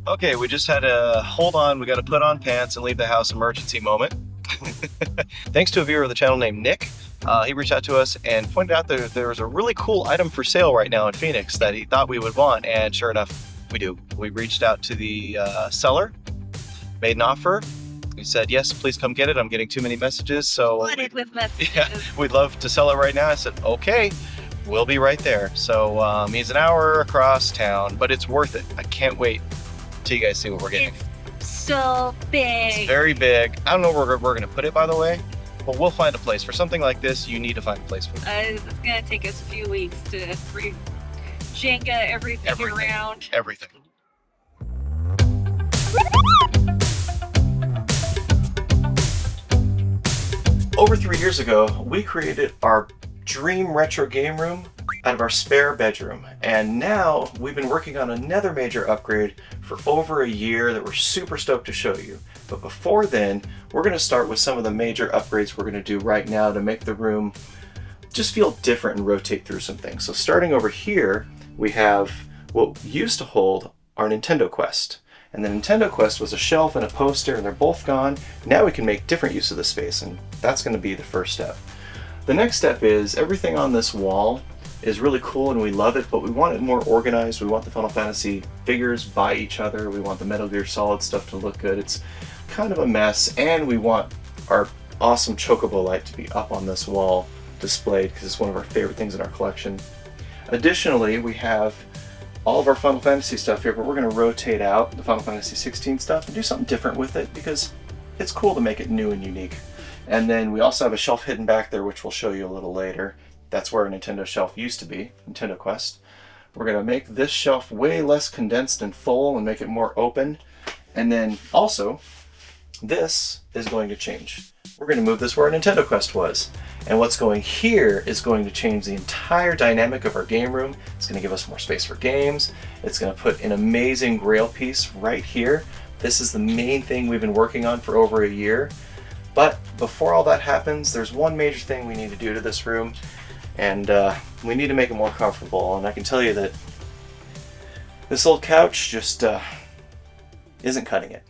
Okay, we just had a hold on. We got to put on pants and leave the house emergency moment. Thanks to a viewer of the channel named Nick. He reached out to us and pointed out that there was a really cool item for sale right now in Phoenix that he thought we would want, and sure enough, we do. We reached out to the seller, made an offer. He said, yes, please come get it. I'm getting too many messages, so Flooded with messages. yeah, we'd love to sell it right now. I said, okay, we'll be right there. So he's an hour across town, but it's worth it. I can't wait till you guys see what we're getting. It's so big. It's very big. I don't know where we're going to put it, by the way, but we'll find a place. For something like this, you need to find a place for it. It's gonna take us a few weeks to Jenga everything around. Everything. Over 3 years ago, we created our dream retro game room out of our spare bedroom, and now we've been working on another major upgrade for over a year that we're super stoked to show you. But before then, we're going to start with some of the major upgrades we're going to do right now to make the room just feel different and rotate through some things. So starting over here, we have what used to hold our Nintendo Quest. And the Nintendo Quest was a shelf and a poster, and they're both gone. Now we can make different use of the space, and that's going to be the first step. The next step is everything on this wall is really cool and we love it, but we want it more organized. We want the Final Fantasy figures by each other. We want the Metal Gear Solid stuff to look good. It's kind of a mess, and we want our awesome Chocobo light to be up on this wall displayed because it's one of our favorite things in our collection. Additionally, we have all of our Final Fantasy stuff here, but we're going to rotate out the Final Fantasy 16 stuff and do something different with it because it's cool to make it new and unique. And then we also have a shelf hidden back there, which we'll show you a little later. That's where a Nintendo shelf used to be, Nintendo Quest. We're going to make this shelf way less condensed and full and make it more open. And then also, this is going to change. We're going to move this where our Nintendo Quest was. And what's going here is going to change the entire dynamic of our game room. It's going to give us more space for games. It's going to put an amazing Grail piece right here. This is the main thing we've been working on for over a year. But before all that happens, there's one major thing we need to do to this room, and we need to make it more comfortable. And I can tell you that this old couch just isn't cutting it.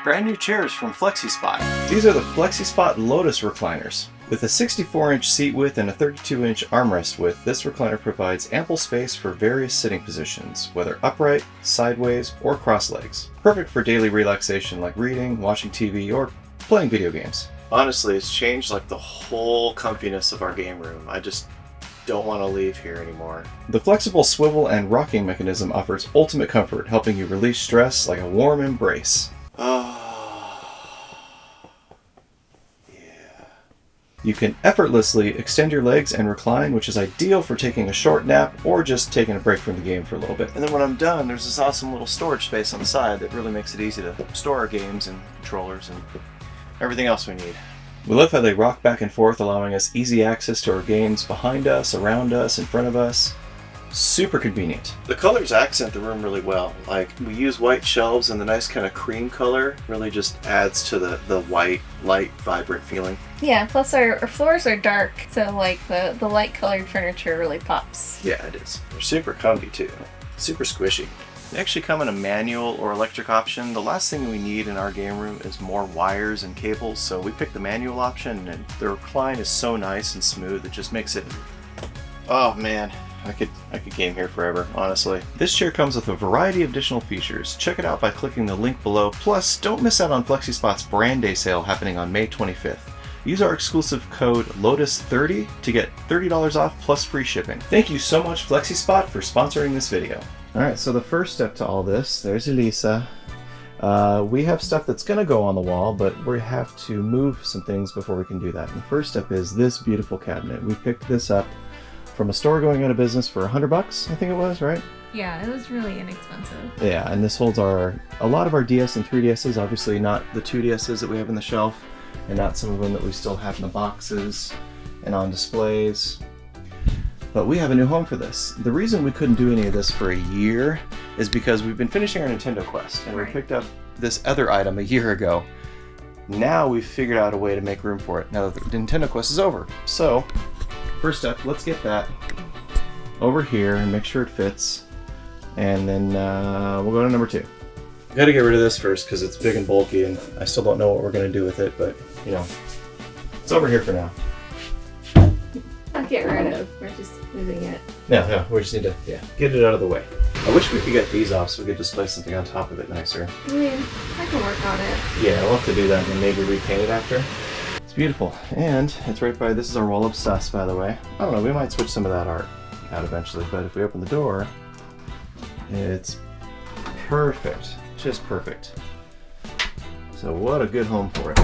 Brand new chairs from FlexiSpot. These are the FlexiSpot Lotus recliners. With a 64-inch seat width and a 32-inch armrest width, this recliner provides ample space for various sitting positions, whether upright, sideways, or cross legs. Perfect for daily relaxation like reading, watching TV, or playing video games. Honestly, it's changed like the whole comfiness of our game room. I just don't want to leave here anymore. The flexible swivel and rocking mechanism offers ultimate comfort, helping you release stress like a warm embrace. You can effortlessly extend your legs and recline, which is ideal for taking a short nap or just taking a break from the game for a little bit. And then when I'm done, there's this awesome little storage space on the side that really makes it easy to store our games and controllers and everything else we need. We love how they rock back and forth, allowing us easy access to our games behind us, around us, in front of us. Super convenient. The colors accent the room really well. Like, we use white shelves, and the nice kind of cream color really just adds to the white, light, vibrant feeling. Yeah, plus our floors are dark, so like the light colored furniture really pops. Yeah, it is. They're super comfy too. Super squishy. They actually come in a manual or electric option. The last thing we need in our game room is more wires and cables, so we picked the manual option, and the recline is so nice and smooth, it just makes it... Oh man. I could game here forever, honestly. This chair comes with a variety of additional features. Check it out by clicking the link below. Plus, don't miss out on FlexiSpot's Brand Day sale happening on May 25th. Use our exclusive code LOTUS30 to get $30 off plus free shipping. Thank you so much, FlexiSpot, for sponsoring this video. Alright, so the first step to all this, there's Elisa. We have stuff that's going to go on the wall, but we have to move some things before we can do that. And the first step is this beautiful cabinet. We picked this up from a store going out of business for $100, I think it was, right? Yeah, it was really inexpensive. Yeah, and this holds a lot of our DS and 3DSs, obviously not the 2DSs that we have in the shelf, and not some of them that we still have in the boxes and on displays. But we have a new home for this. The reason we couldn't do any of this for a year is because we've been finishing our Nintendo Quest, and we picked up this other item a year ago. Now we've figured out a way to make room for it, now that the Nintendo Quest is over. So, first step, let's get that over here and make sure it fits. And then we'll go to number 2. I gotta get rid of this first because it's big and bulky and I still don't know what we're gonna do with it, but you know, it's over here for now. Not get rid of, we're just moving it. No, we just need to get it out of the way. I wish we could get these off so we could just place something on top of it nicer. I mean, I can work on it. Yeah, we'll have to do that and then maybe repaint it after. It's beautiful. And it's right by, this is our wall of sus, by the way. I don't know, we might switch some of that art out eventually, but if we open the door, it's perfect. Just perfect. So what a good home for it.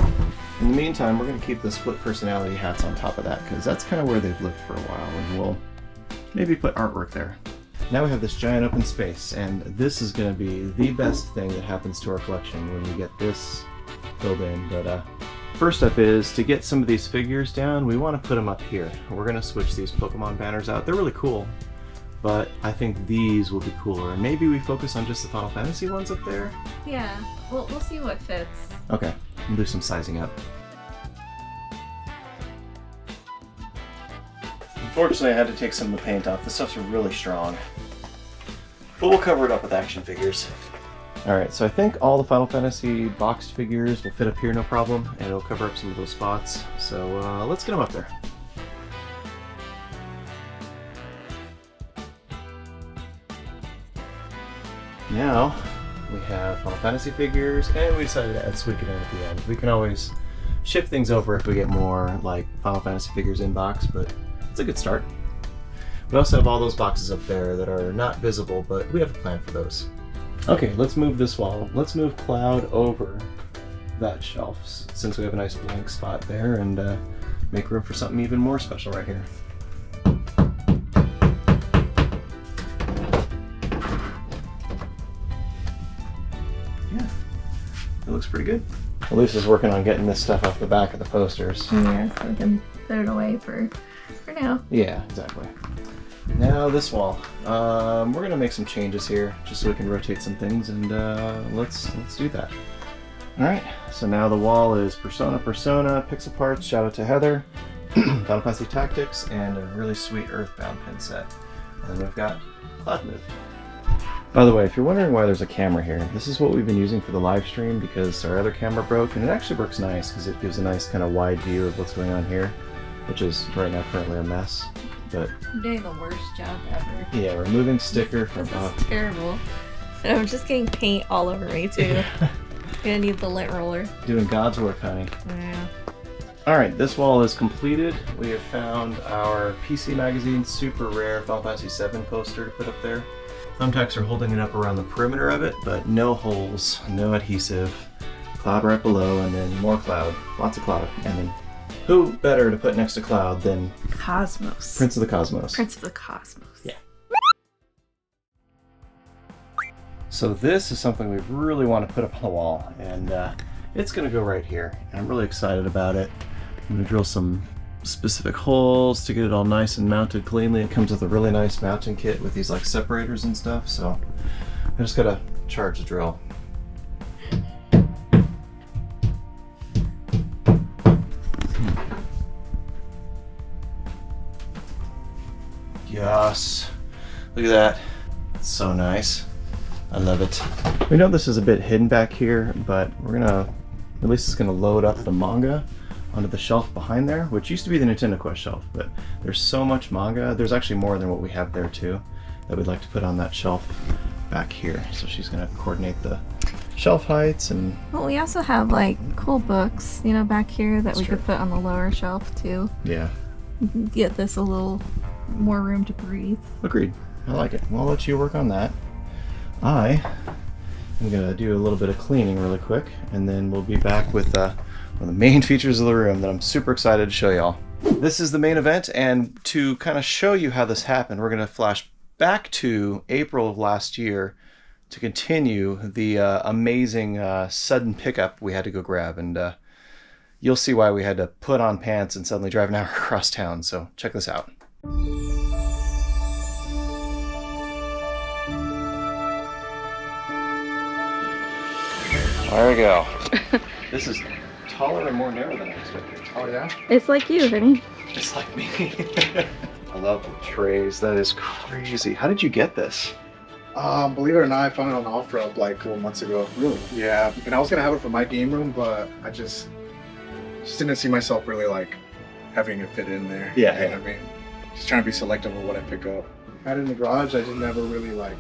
In the meantime, we're going to keep the split personality hats on top of that because that's kind of where they've lived for a while, and we'll maybe put artwork there. Now we have this giant open space, and this is going to be the best thing that happens to our collection when we get this filled in. But first step is to get some of these figures down. We want to put them up here. We're going to switch these Pokemon banners out. They're really cool, but I think these will be cooler. And maybe we focus on just the Final Fantasy ones up there? Yeah, we'll see what fits. Okay, we'll do some sizing up. Unfortunately, I had to take some of the paint off. This stuff's really strong. But we'll cover it up with action figures. Alright, so I think all the Final Fantasy boxed figures will fit up here no problem, and it'll cover up some of those spots. So let's get them up there. Now, we have Final Fantasy figures, and we decided to add Suikoden at the end. We can always shift things over if we get more like Final Fantasy figures in box, but it's a good start. We also have all those boxes up there that are not visible, but we have a plan for those. Okay, let's move this wall. Let's move Cloud over that shelf, since we have a nice blank spot there, and make room for something even more special right here. Yeah, it looks pretty good. Lisa's working on getting this stuff off the back of the posters. Yeah, so we can put it away for now. Yeah, exactly. Now this wall. We're gonna make some changes here, just so we can rotate some things, and let's do that. All right. So now the wall is Persona, Pixel Parts. Shout out to Heather, Final Fantasy Tactics, and a really sweet Earthbound pin set. And we've got Cloud Move. By the way, if you're wondering why there's a camera here, this is what we've been using for the live stream because our other camera broke, and it actually works nice because it gives a nice kind of wide view of what's going on here, which is right now currently a mess. But I'm doing the worst job ever. yeah, removing sticker from This is terrible. And I'm just getting paint all over me too. Gonna need the lint roller. Doing God's work, honey. Yeah. Alright, this wall is completed. We have found our PC Magazine Super Rare Final Fantasy VII poster to put up there. Thumbtacks are holding it up around the perimeter of it, but no holes, no adhesive. Cloud right below, and then more Cloud. Lots of Cloud. And then who better to put next to Cloud than Cosmos. Prince of the Cosmos? Prince of the Cosmos. Yeah. So this is something we really want to put up on the wall, and it's going to go right here. And I'm really excited about it. I'm going to drill some specific holes to get it all nice and mounted cleanly. It comes with a really nice mounting kit with these like separators and stuff, so I just got to charge the drill. Yes, look at that. It's so nice. I love it. We know this is a bit hidden back here, but we're gonna, at least it's gonna load up the manga onto the shelf behind there, which used to be the Nintendo Quest shelf, but there's so much manga. There's actually more than what we have there too, that we'd like to put on that shelf back here. So she's gonna coordinate the shelf heights and... Well, we also have like cool books, you know, back here that we could put on the lower shelf too. Yeah. Get this a little more room to breathe. Agreed. I like it. Well, I'll let you work on that. I'm gonna do a little bit of cleaning really quick, and then we'll be back with one of the main features of the room that I'm super excited to show y'all. This is the main event, and to kind of show you how this happened, we're gonna flash back to April of last year to continue the amazing sudden pickup we had to go grab, and you'll see why we had to put on pants and suddenly drive an hour across town, so check this out. There we go. This is taller and more narrow than I expected. Oh yeah? It's like you, honey. It's like me. I love the trays. That is crazy. How did you get this? Believe it or not, I found it on off-road like a couple months ago. Really? Yeah, and I was gonna have it for my game room, but I just didn't see myself really like having it fit in there. Yeah, You know what I mean? Just trying to be selective of what I pick up. I had it in the garage, I just never really like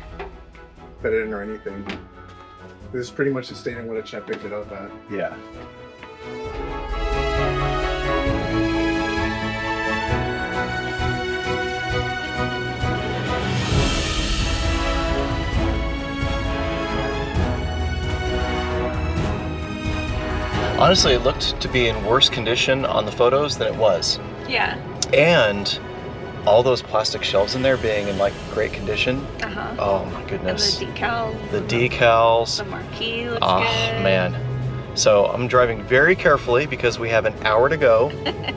fit it in or anything. This is pretty much just staying in what I picked it up at. Yeah. Honestly, it looked to be in worse condition on the photos than it was. Yeah. And all those plastic shelves in there being in like great condition. Uh-huh. Oh my And goodness. the decals. The decals. The marquee looks Oh good. man. So I'm driving very carefully because we have an hour to go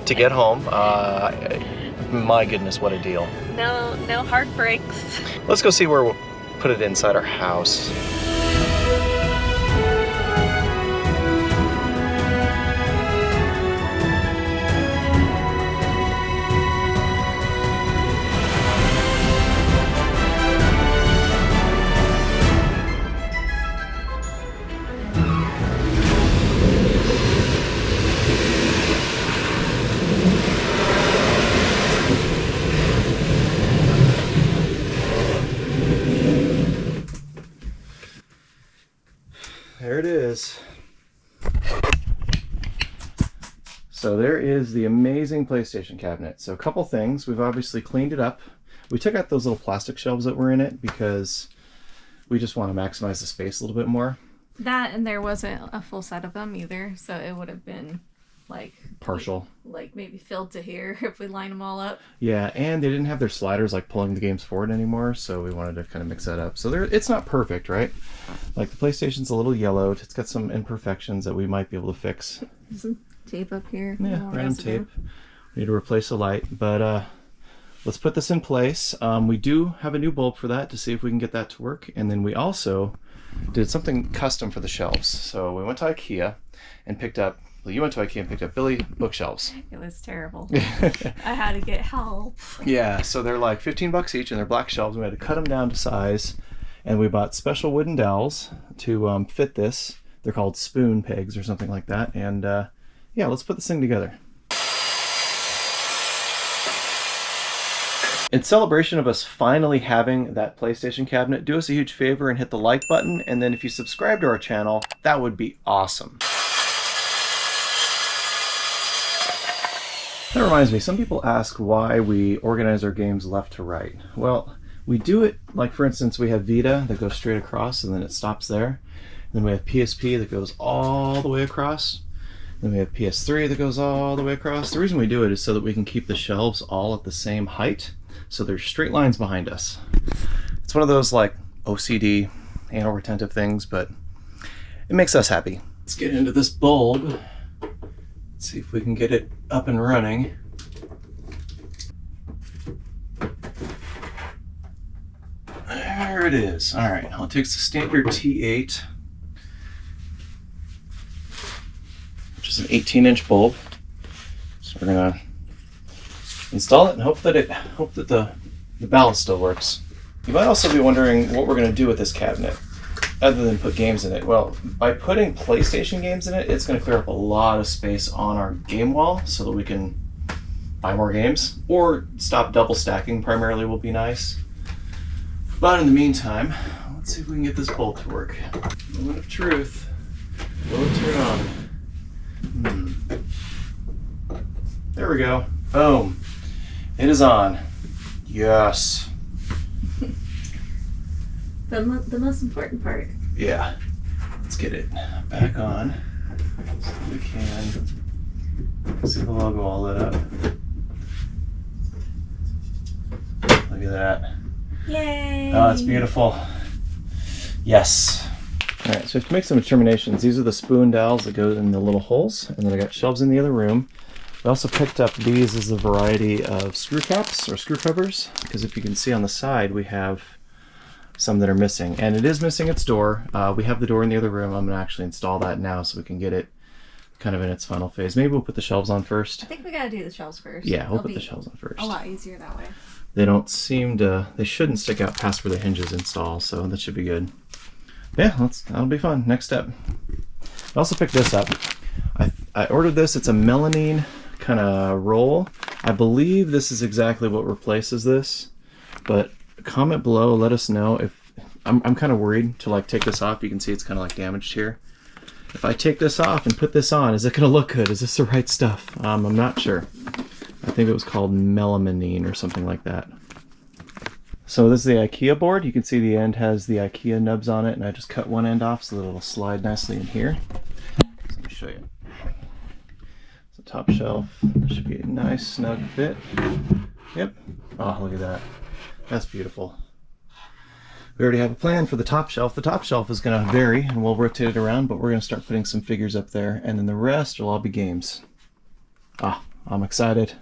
to get home. My goodness, what a deal. No heartbreaks. Let's go see where we'll put it inside our house. There it is. So there is the amazing PlayStation cabinet. So a couple things. We've obviously cleaned it up. We took out those little plastic shelves that were in it because we just want to maximize the space a little bit more. That, and there wasn't a full set of them either, so it would have been like Partial. like maybe filled to here if we line them all up. Yeah, and they didn't have their sliders like pulling the games forward anymore, so we wanted to kind of mix that up. So it's not perfect, right? Like the PlayStation's a little yellowed. It's got some imperfections that we might be able to fix. Some tape up here. Yeah, more random residue. tape. We need to replace a light, but let's put this in place. We do have a new bulb for that to see if we can get that to work. And then we also did something custom for the shelves. So we went to IKEA and picked up, well, you went to IKEA and picked up Billy bookshelves. It was terrible. I had to get help. Yeah, so they're like 15 bucks each and they're black shelves. We had to cut them down to size. And we bought special wooden dowels to fit this. They're called spoon pegs or something like that. And yeah, let's put this thing together. In celebration of us finally having that PlayStation cabinet, do us a huge favor and hit the like button. And then if you subscribe to our channel, that would be awesome. That reminds me, some people ask why we organize our games left to right. Well, we do it, like for instance, we have Vita that goes straight across and then it stops there. Then we have PSP that goes all the way across. Then we have PS3 that goes all the way across. The reason we do it is so that we can keep the shelves all at the same height, so there's straight lines behind us. It's one of those like OCD, anal retentive things, but it makes us happy. Let's get into this bulb. Let's see if we can get it up and running. There it is. All right, well, it takes the standard T8, which is an 18-inch bulb. So we're gonna install it and hope that the ballast still works. You might also be wondering what we're gonna do with this cabinet, other than put games in it. Well, by putting PlayStation games in it, it's gonna clear up a lot of space on our game wall so that we can buy more games, or stop double stacking primarily will be nice. But in the meantime, let's see if we can get this bulb to work. Moment of truth. Will it turn on? There we go. Boom. It is on. Yes. The most important part. Yeah. Let's get it back on so we can see the logo all lit up. Look at that. Yay! Oh, that's beautiful. Yes. All right, so we have to make some determinations. These are the spoon dowels that go in the little holes, and then I got shelves in the other room. We also picked up these as a variety of screw caps or screw covers, because if you can see on the side, we have some that are missing, and it is missing its door. We have the door in the other room. I'm gonna actually install that now so we can get it kind of in its final phase. Maybe we'll put the shelves on first. I think we gotta do the shelves first. Yeah, we'll It'll put the be shelves on first. a lot easier that way. They don't seem to, they shouldn't stick out past where the hinges install, so that should be good. Yeah, that'll be fun. Next step. I also picked this up. I ordered this. It's a melamine kind of roll. I believe this is exactly what replaces this, but comment below, let us know if, I'm kind of worried to like take this off. You can see it's kind of like damaged here. If I take this off and put this on, is it going to look good? Is this the right stuff? I'm not sure. I think it was called melamine or something like that. So this is the IKEA board. You can see the end has the IKEA nubs on it, and I just cut one end off so that it'll slide nicely in here. So let me show you. So top shelf should be a nice snug fit. Yep. Oh, look at that. That's beautiful. We already have a plan for the top shelf. The top shelf is going to vary, and we'll rotate it around, but we're going to start putting some figures up there, and then the rest will all be games. I'm excited.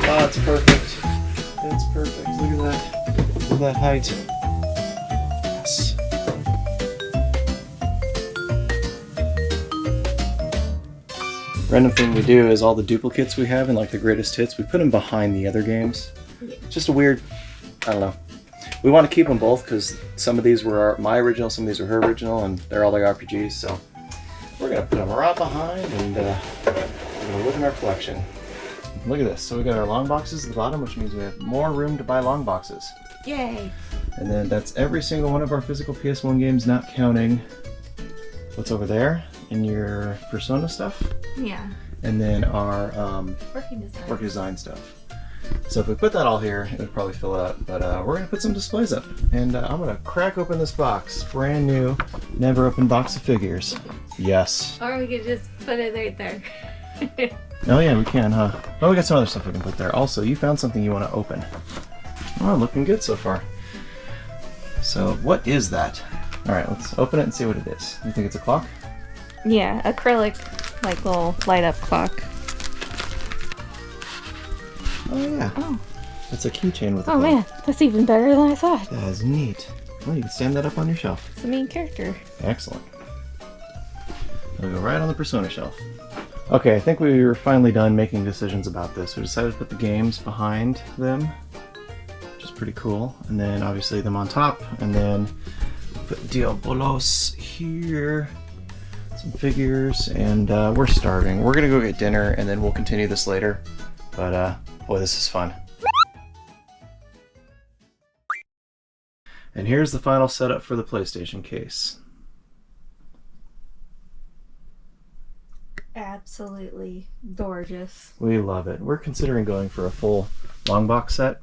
Oh, it's perfect. It's perfect. Look at that. Look at that height. Yes. Random thing we do is all the duplicates we have and like the greatest hits, we put them behind the other games. Just a weird, I don't know. We want to keep them both because some of these were my original, some of these were her original, and they're all the RPGs. So we're gonna put them right behind, and we're gonna look in our collection. Look at this. So we got our long boxes at the bottom, which means we have more room to buy long boxes. Yay! And then that's every single one of our physical PS1 games, not counting what's over there in your Persona stuff. Yeah. And then our Working design stuff. So if we put that all here, it would probably fill it up. But we're going to put some displays up. And I'm going to crack open this box. Brand new, never opened box of figures. Yes. Or we could just put it right there. Oh yeah, we can, huh? Oh, we got some other stuff we can put there. Also, you found something you want to open. Oh, looking good so far. So what is that? All right, let's open it and see what it is. You think it's a clock? Yeah, acrylic, like little light up clock. Oh yeah. Oh. It's a keychain with a Oh clock. man, that's even better than I thought. That is neat. Well, you can stand that up on your shelf. It's the main character. Excellent. It'll go right on the Persona shelf. Okay, I think we were finally done making decisions about this. We decided to put the games behind them, which is pretty cool. And then obviously them on top, and then put Diabolos here. Some figures, and we're starving. We're gonna go get dinner, and then we'll continue this later. But boy, this is fun. And here's the final setup for the PlayStation case. Absolutely gorgeous. We love it. We're considering going for a full long box set,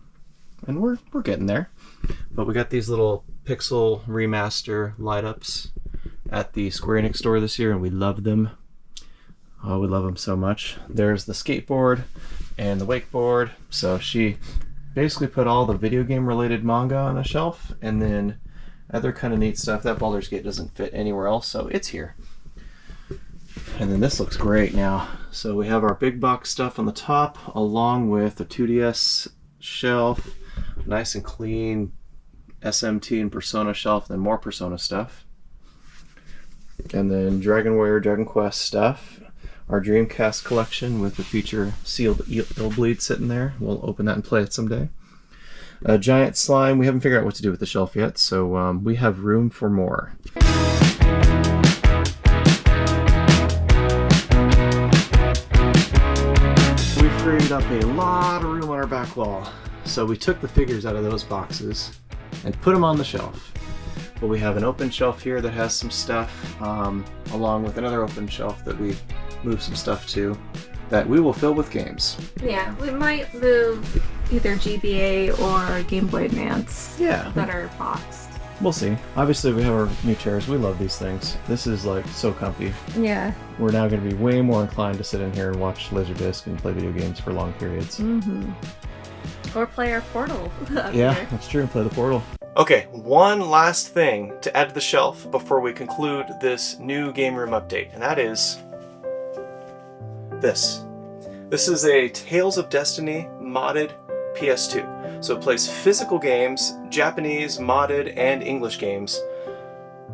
and we're getting there. But we got these little pixel remaster light ups at the Square Enix store this year, and we love them. Oh, we love them so much. There's the skateboard and the wakeboard. So she basically put all the video game related manga on a shelf, and then other kind of neat stuff. That Baldur's Gate doesn't fit anywhere else, so it's here. And then this looks great now. So we have our big box stuff on the top, along with a 2DS shelf, nice and clean SMT and Persona shelf, then more Persona stuff. And then Dragon Warrior, Dragon Quest stuff. Our Dreamcast collection with the feature sealed Illbleed sitting there. We'll open that and play it someday. A giant slime. We haven't figured out what to do with the shelf yet, so we have room for more. We freed up a lot of room on our back wall. So we took the figures out of those boxes and put them on the shelf. But we have an open shelf here that has some stuff, along with another open shelf that we move some stuff to, that we will fill with games. Yeah, we might move either GBA or Game Boy Advance. Yeah. That are boxed. We'll see. Obviously, we have our new chairs. We love these things. This is like so comfy. Yeah. We're now going to be way more inclined to sit in here and watch Laserdisc and play video games for long periods. Mm-hmm. Or play our Portal. Yeah, that's true. Play the Portal. Okay, one last thing to add to the shelf before we conclude this new game room update, and that is this. This is a Tales of Destiny modded PS2. So it plays physical games, Japanese, modded, and English games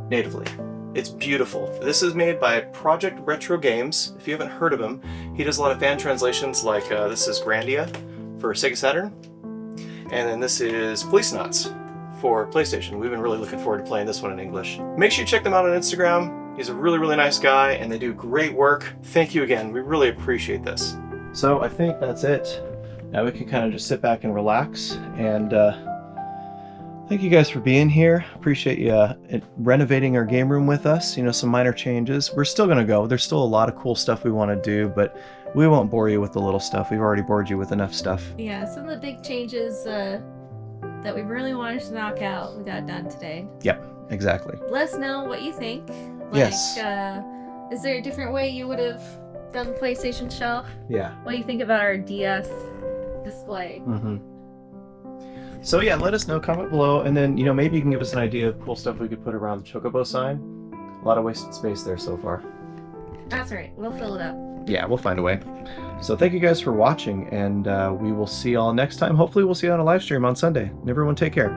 natively. It's beautiful. This is made by Project Retro Games. If you haven't heard of him, he does a lot of fan translations like this is Grandia for Sega Saturn. And then this is Policenauts for PlayStation. We've been really looking forward to playing this one in English. Make sure you check them out on Instagram. He's a really, really nice guy and they do great work. Thank you again. We really appreciate this. So I think that's it. Now we can kind of just sit back and relax, and thank you guys for being here. Appreciate you renovating our game room with us. You know, some minor changes. We're still gonna go. There's still a lot of cool stuff we want to do, but we won't bore you with the little stuff. We've already bored you with enough stuff. Yeah, some of the big changes that we really wanted to knock out, we got done today. Yep, exactly. Let us know what you think. Like, Yes. Is there a different way you would have done the PlayStation shelf? Yeah. What do you think about our DS display? Mm-hmm. So yeah, let us know, comment below, and then, you know, maybe you can give us an idea of cool stuff we could put around the Chocobo sign. A lot of wasted space there so far. That's right, we'll fill it up. Yeah, we'll find a way. So thank you guys for watching, and we will see y'all next time. Hopefully we'll see you on a live stream on Sunday. Everyone take care.